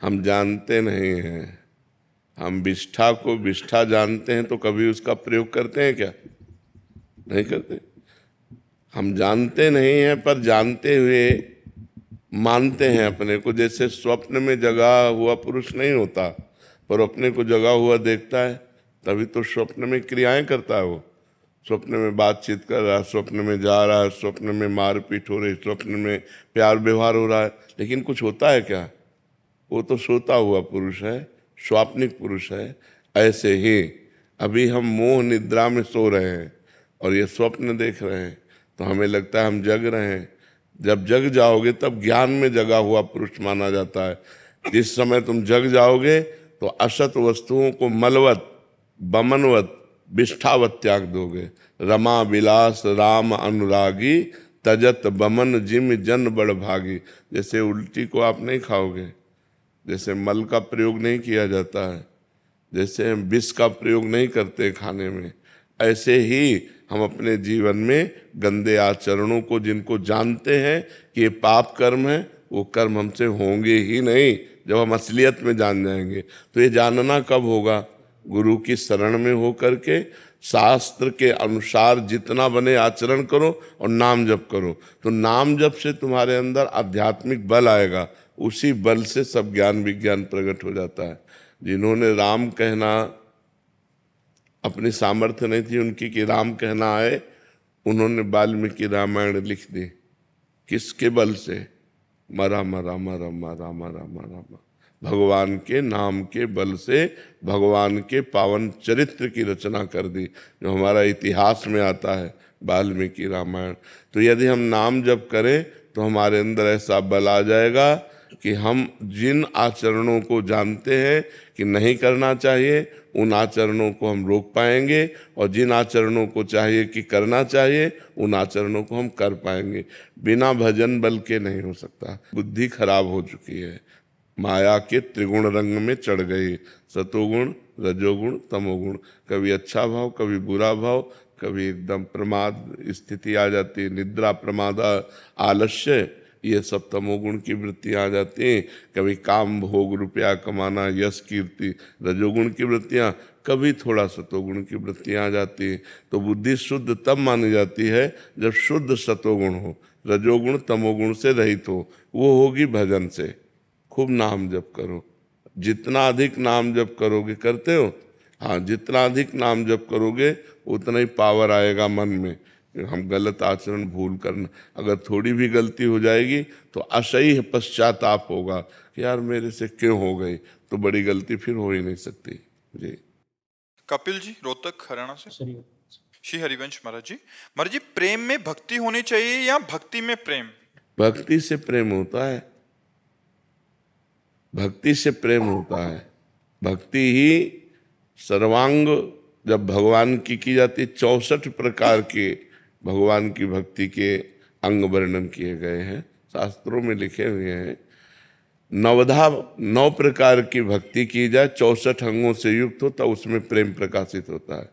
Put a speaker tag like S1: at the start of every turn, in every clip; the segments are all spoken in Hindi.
S1: हम जानते नहीं हैं। हम विष्ठा को विष्ठा जानते हैं तो कभी उसका प्रयोग करते हैं क्या? नहीं करते। हम जानते नहीं हैं पर जानते हुए मानते हैं अपने को। जैसे स्वप्न में जगा हुआ पुरुष नहीं होता, पर अपने को जगा हुआ देखता है, तभी तो स्वप्न में क्रियाएं करता है वो। स्वप्न में बातचीत कर रहा है, स्वप्न में जा रहा है, स्वप्न में मारपीट हो रही, स्वप्न में प्यार व्यवहार हो रहा है, लेकिन कुछ होता है क्या? वो तो सोता हुआ पुरुष है, स्वाप्निक पुरुष है। ऐसे ही अभी हम मोह निद्रा में सो रहे हैं और ये स्वप्न देख रहे हैं, तो हमें लगता है हम जग रहे हैं। जब जग जाओगे तब ज्ञान में जगा हुआ पुरुष माना जाता है। जिस समय तुम जग जाओगे तो असत वस्तुओं को मलवत बमनवत विष्ठावत त्याग दोगे। रमा विलास राम अनुरागी, तजत बमन जिम जन बड़ भागी। जैसे उल्टी को आप नहीं खाओगे, जैसे मल का प्रयोग नहीं किया जाता है, जैसे हम विष का प्रयोग नहीं करते खाने में, ऐसे ही हम अपने जीवन में गंदे आचरणों को, जिनको जानते हैं कि ये पाप कर्म है, वो कर्म हमसे होंगे ही नहीं। जब हम असलियत में जान जाएंगे, तो ये जानना कब होगा? गुरु की शरण में हो करके शास्त्र के अनुसार जितना बने आचरण करो और नाम जप करो। तो नाम जप से तुम्हारे अंदर आध्यात्मिक बल आएगा, उसी बल से सब ज्ञान विज्ञान प्रकट हो जाता है। जिन्होंने राम कहना अपनी सामर्थ्य नहीं थी उनकी कि राम कहना आए, उन्होंने वाल्मीकि रामायण लिख दी। किसके बल से? राम राम राम राम राम राम, भगवान के नाम के बल से भगवान के पावन चरित्र की रचना कर दी, जो हमारा इतिहास में आता है, वाल्मीकि रामायण। तो यदि हम नाम जप करें तो हमारे अंदर ऐसा बल आ जाएगा कि हम जिन आचरणों को जानते हैं कि नहीं करना चाहिए, उन आचरणों को हम रोक पाएंगे, और जिन आचरणों को चाहिए कि करना चाहिए, उन आचरणों को हम कर पाएंगे। बिना भजन बल के नहीं हो सकता। बुद्धि खराब हो चुकी है, माया के त्रिगुण रंग में चढ़ गई, सतोगुण रजोगुण तमोगुण। कभी अच्छा भाव, कभी बुरा भाव, कभी एकदम प्रमाद स्थिति आ जाती है, निद्रा प्रमाद आलस्य, ये सब तमोगुण की वृत्तियाँ आ जाती हैं। कभी काम भोग रुपया कमाना, यश कीर्ति, रजोगुण की वृत्तियाँ, कभी थोड़ा सतोगुण की वृत्तियाँ आ जाती हैं। तो बुद्धि शुद्ध तब मानी जाती है जब शुद्ध सतोगुण हो, रजोगुण तमोगुण से रहित हो। वो होगी भजन से। खूब नाम जप करो, जितना अधिक नाम जप करोगे, करते हो? हाँ, जितना अधिक नाम जप करोगे उतना ही पावर आएगा मन में। हम गलत आचरण भूल करना, अगर थोड़ी भी गलती हो जाएगी तो असह्य पश्चाताप होगा कि यार मेरे से क्यों हो गई, तो बड़ी गलती फिर हो ही नहीं सकती। जी।
S2: कपिल जी, रोहतक हरियाणा से। श्री हरिवंश महाराज जी, प्रेम में भक्ति होनी चाहिए या भक्ति में प्रेम?
S1: भक्ति से प्रेम होता है, भक्ति से प्रेम होता है। भक्ति ही सर्वांग जब भगवान की जाती, 64 प्रकार के भगवान की भक्ति के अंग वर्णन किए गए हैं, शास्त्रों में लिखे हुए हैं। 9 प्रकार की भक्ति की जाए, 64 अंगों से युक्त हो, तब उसमें प्रेम प्रकाशित होता है।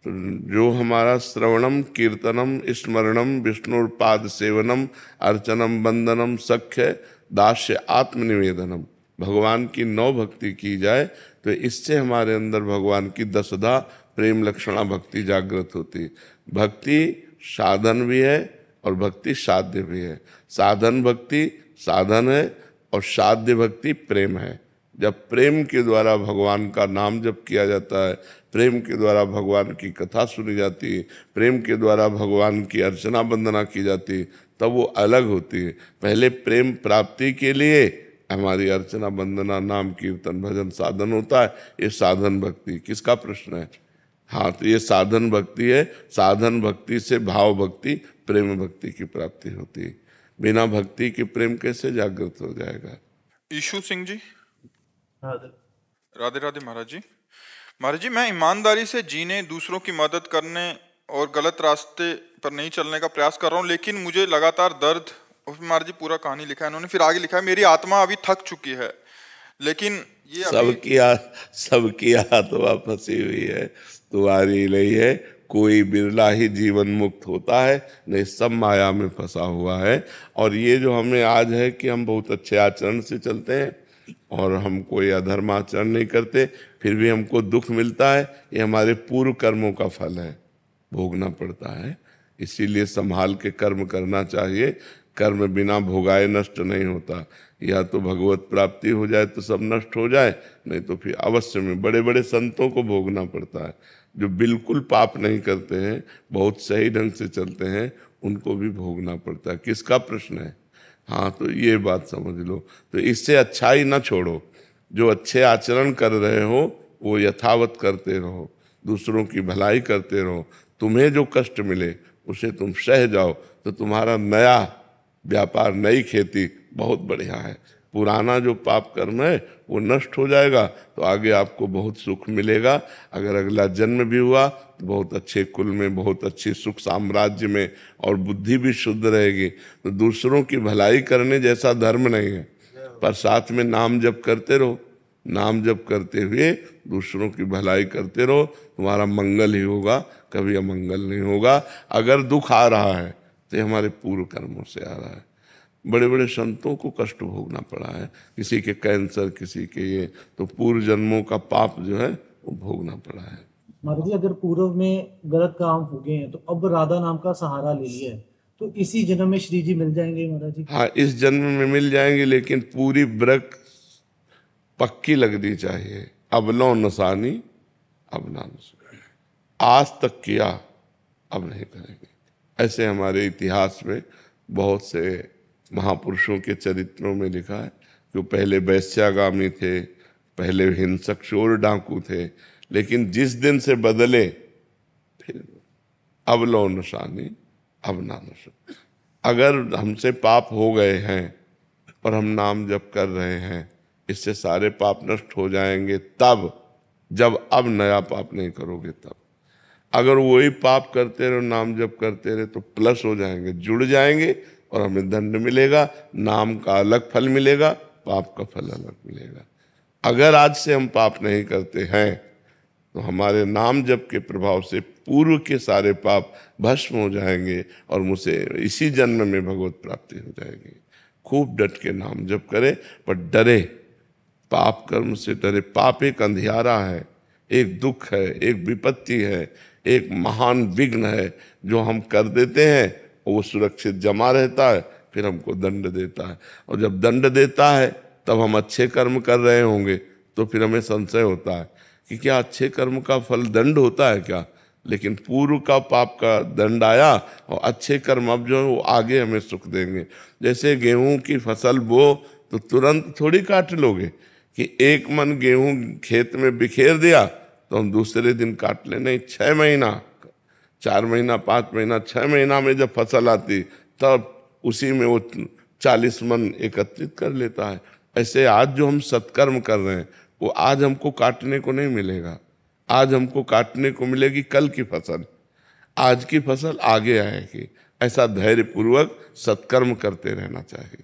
S1: तो जो हमारा श्रवणम कीर्तनम स्मरणम विष्णुपाद सेवनम अर्चनम वंदनम सख्य दास्य आत्मनिवेदनम, भगवान की 9 भक्ति की जाए तो इससे हमारे अंदर भगवान की 10धा प्रेम लक्षणा भक्ति जागृत होती है। भक्ति साधन भी है और भक्ति साध्य भी है। साधन भक्ति साधन है और साध्य भक्ति प्रेम है। जब प्रेम के द्वारा भगवान का नाम जप किया जाता है, प्रेम के द्वारा भगवान की कथा सुनी जाती है, प्रेम के द्वारा भगवान की अर्चना वंदना की जाती है, तब वो अलग होती है। पहले प्रेम प्राप्ति के लिए हमारी अर्चना वंदना नाम कीर्तन भजन साधन होता है, ये साधन भक्ति। किसका प्रश्न है? हाँ, तो ये साधन भक्ति है। साधन भक्ति से भाव भक्ति प्रेम भक्ति की प्राप्ति होती है। बिना भक्ति के प्रेम कैसे जागृत हो जाएगा?
S2: ईशु सिंह जी, राधे राधे महाराज जी, मैं ईमानदारी से जीने, दूसरों की मदद करने और गलत रास्ते पर नहीं चलने का प्रयास कर रहा हूँ, लेकिन मुझे लगातार दर्द, उसमें महाराज जी पूरा कहानी लिखा है इन्होंने, फिर आगे लिखा है मेरी आत्मा अभी थक चुकी है, लेकिन ये
S1: सबकी आत्मा फंसी हुई है, तुम्हारी नहीं है। कोई बिरला ही जीवन मुक्त होता है, नहीं सब माया में फंसा हुआ है। और ये जो हमें आज है कि हम बहुत अच्छे आचरण से चलते हैं, और हम कोई अधर्म आचरण नहीं करते फिर भी हमको दुख मिलता है, ये हमारे पूर्व कर्मों का फल है, भोगना पड़ता है। इसीलिए संभाल के कर्म करना चाहिए। कर्म बिना भोगाए नष्ट नहीं होता। या तो भगवत प्राप्ति हो जाए तो सब नष्ट हो जाए, नहीं तो फिर अवश्य में बड़े बड़े संतों को भोगना पड़ता है। जो बिल्कुल पाप नहीं करते हैं, बहुत सही ढंग से चलते हैं, उनको भी भोगना पड़ता है। किसका प्रश्न है? हाँ, तो ये बात समझ लो। तो इससे अच्छाई ना छोड़ो, जो अच्छे आचरण कर रहे हो वो यथावत करते रहो, दूसरों की भलाई करते रहो। तुम्हें जो कष्ट मिले उसे तुम सह जाओ, तो तुम्हारा नया व्यापार, नई खेती बहुत बढ़िया है। पुराना जो पाप कर्म है वो नष्ट हो जाएगा, तो आगे आपको बहुत सुख मिलेगा। अगर अगला जन्म भी हुआ तो बहुत अच्छे कुल में, बहुत अच्छी सुख साम्राज्य में, और बुद्धि भी शुद्ध रहेगी। तो दूसरों की भलाई करने जैसा धर्म नहीं है, पर साथ में नाम जप करते रहो। नाम जप करते हुए दूसरों की भलाई करते रहो, तुम्हारा मंगल ही होगा, कभी अमंगल नहीं होगा। अगर दुख आ रहा है तो ये हमारे पूर्व कर्मों से आ रहा है। बड़े बड़े संतों को कष्ट भोगना पड़ा है, किसी के कैंसर, किसी के ये, तो पूर्व जन्मों का पाप जो है वो भोगना पड़ा है।
S3: महाराज जी, अगर पूर्व में गलत काम हो गए हैं तो अब राधा नाम का सहारा ले लिया है, तो इसी जन्म में श्री जी मिल जाएंगे महाराज जी?
S1: हाँ, इस जन्म में मिल जाएंगे, लेकिन पूरी ब्रक पक्की लगनी चाहिए। अब लो नसानी, अब ना नसानी, आज तक किया अब नहीं करेंगे। ऐसे हमारे इतिहास में बहुत से महापुरुषों के चरित्रों में लिखा है कि वो पहले वैश्यागामी थे, पहले हिंसक चोर डाकू थे, लेकिन जिस दिन से बदले फिर अब लो नशानी, अब ना नशा। अगर हमसे पाप हो गए हैं और हम नाम जप कर रहे हैं, इससे सारे पाप नष्ट हो जाएंगे तब, जब अब नया पाप नहीं करोगे तब। अगर वही पाप करते रहो, नाम जप करते रहे, तो प्लस हो जाएंगे, जुड़ जाएंगे, और हमें दंड मिलेगा। नाम का अलग फल मिलेगा, पाप का फल अलग मिलेगा। अगर आज से हम पाप नहीं करते हैं तो हमारे नाम जप के प्रभाव से पूर्व के सारे पाप भस्म हो जाएंगे, और मुझसे इसी जन्म में भगवत प्राप्ति हो जाएगी। खूब डट के नाम जप करे, पर डरे, पाप कर्म से डरे। पाप एक अंधियारा है, एक दुख है, एक विपत्ति है, एक महान विघ्न है जो हम कर देते हैं, वो सुरक्षित जमा रहता है, फिर हमको दंड देता है। और जब दंड देता है तब हम अच्छे कर्म कर रहे होंगे, तो फिर हमें संशय होता है कि क्या अच्छे कर्म का फल दंड होता है क्या? लेकिन पूर्व का पाप का दंड आया, और अच्छे कर्म अब जो है वो आगे हमें सुख देंगे। जैसे गेहूं की फसल बो तो तुरंत थोड़ी काट लोगे कि एक मन गेहूं खेत में बिखेर दिया तो हम दूसरे दिन काट ले, नहीं, 6 महीना, 4 महीना, 5 महीना, 6 महीना में जब फसल आती तब उसी में वो 40 मन एकत्रित कर लेता है। ऐसे आज जो हम सत्कर्म कर रहे हैं वो आज हमको काटने को नहीं मिलेगा, आज हमको काटने को मिलेगी कल की फसल, आज की फसल आगे आएगी। ऐसा धैर्यपूर्वक सत्कर्म करते रहना चाहिए।